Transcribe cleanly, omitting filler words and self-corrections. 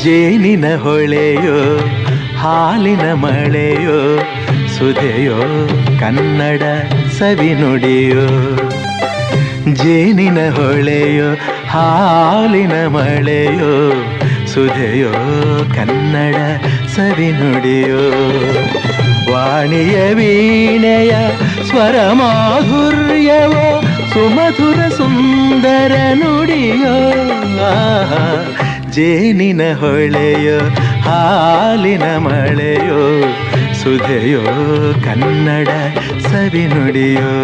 ಜೇನಿನ ಹೊಳೆಯೋ ಹಾಲಿನ ಮಳೆಯೋ ಸುಧೆಯೋ ಕನ್ನಡ ಸವಿನುಡಿಯೋ. ಜೇನಿನ ಹೊಳೆಯೋ ಹಾಲಿನ ಮಳೆಯೋ ಸುಧೆಯೋ ಕನ್ನಡ ಸವಿನುಡಿಯೋ. ವಾಣಿಯ ವೀಣೆಯ ಸ್ವರ ಮಾಧುರ್ಯವೋ ಸುಮಧುರ ಸುಂದರ ನುಡಿಯೋ. ಜೇನಿನ ಹೊಳೆಯೋ ಹಾಲಿನ ಮಳೆಯೋ ಸುಧೆಯೋ ಕನ್ನಡ ಸವಿನುಡಿಯೋ.